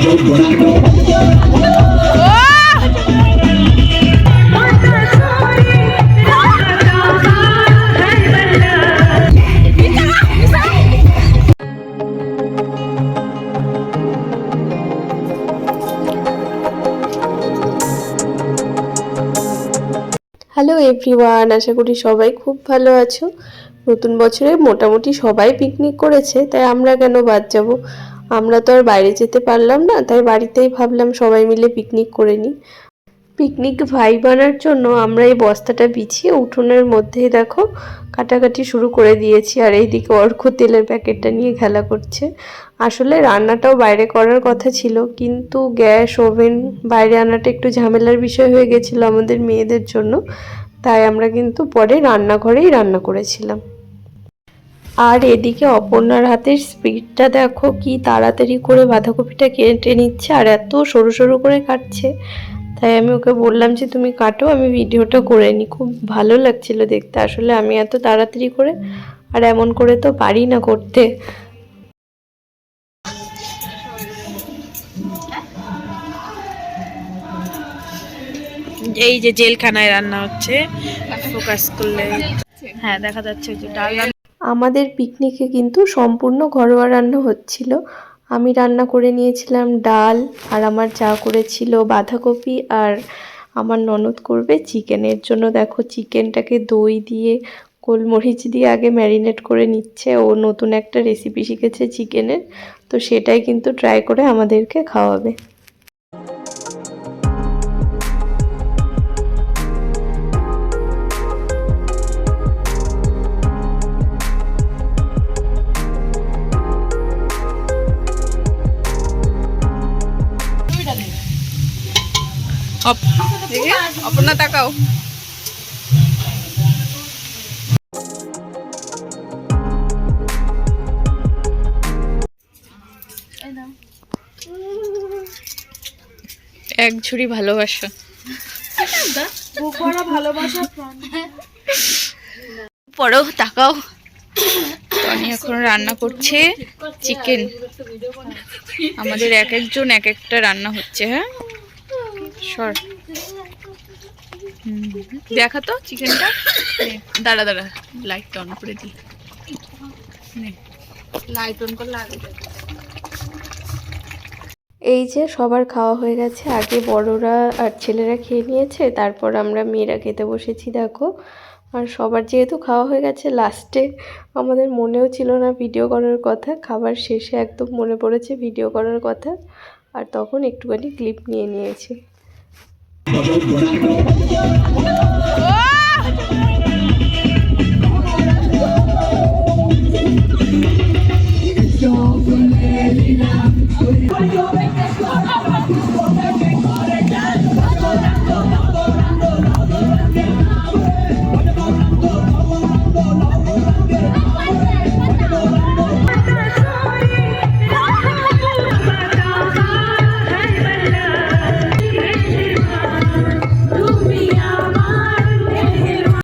Hello everyone, আশা করি সবাই খুব ভালো আছো। নতুন বছরে মোটামুটি সবাই পিকনিক করেছে, তাই আমরা কেন বাদ যাব। আমরা তো আর বাইরে যেতে পারলাম না, তাই বাড়িতেই ভাবলাম সবাই মিলে পিকনিক করে নিই। পিকনিক ভাইব আনার জন্য আমরা এই বস্তাটা বিছিয়ে উঠোনের মধ্যেই দেখো কাটাকাটি শুরু করে দিয়েছি। আর এইদিকে অর্ঘ তেলের প্যাকেটটা নিয়ে খেলা করছে। আসলে রান্নাটাও বাইরে করার কথা ছিল, কিন্তু গ্যাস ওভেন বাইরে আনাটা একটু ঝামেলার বিষয় হয়ে গেছিলো আমাদের মেয়েদের জন্য, তাই আমরা কিন্তু পরে রান্নাঘরেই রান্না করেছিলাম। আর এদিকে অপর্ণার হাতের স্পিডটা দেখো, কি তাড়াতাড়ি করে বাঁধাকপিটা কেটে নিচ্ছে আর এত সরু সরু করে কাটছে। তাই আমি ওকে বললাম যে তুমি কাটো, আমি ভিডিওটা করে নিই। খুব ভালো লাগছিল দেখতে। আসলে আমি এত তাড়াতাড়ি করে আর এমন করে তো পারি না করতে। এই যে জেলখানায় রান্না হচ্ছে, ফোকাস করলে হ্যাঁ দেখা যাচ্ছে যে ডাল। আমাদের পিকনিকে কিন্তু সম্পূর্ণ ঘরোয়া রান্না হচ্ছিল। আমি রান্না করে নিয়েছিলাম ডাল, আর আমার যা করেছিল বাঁধাকপি, আর আমার ননদ করবে চিকেনের জন্য। দেখো চিকেনটাকে দই দিয়ে গোলমরিচ দিয়ে আগে ম্যারিনেট করে নিচ্ছে। ও নতুন একটা রেসিপি শিখেছে চিকেনের, তো সেটাই কিন্তু ট্রাই করে আমাদেরকে খাওয়াবে। অপর্ণা তাকাও। এক ঝুড়ি ভালোবাসা, পরেও তাকাও। টনি এখন রান্না করছে চিকেন। আমাদের এক একজন এক একটা রান্না হচ্ছে। হ্যাঁ সর দেখা তো চিকেনটা। দাঁড়া দাঁড়া, লাইট অন করে দি। লাইট অন করলে আগে। এই যে সবার খাওয়া হয়ে গেছে, আগে বড়রা আর ছেলেরা খেয়ে নিয়েছে, তারপর আমরা মেয়েরা খেতে বসেছি দেখো। আর সবার যেহেতু খাওয়া হয়ে গেছে, লাস্টে আমাদের মনেও ছিল না ভিডিও করার কথা। খাবার শেষে একদম মনে পড়েছে ভিডিও করার কথা, আর তখন একটুখানি ক্লিপ নিয়ে নিয়েছি।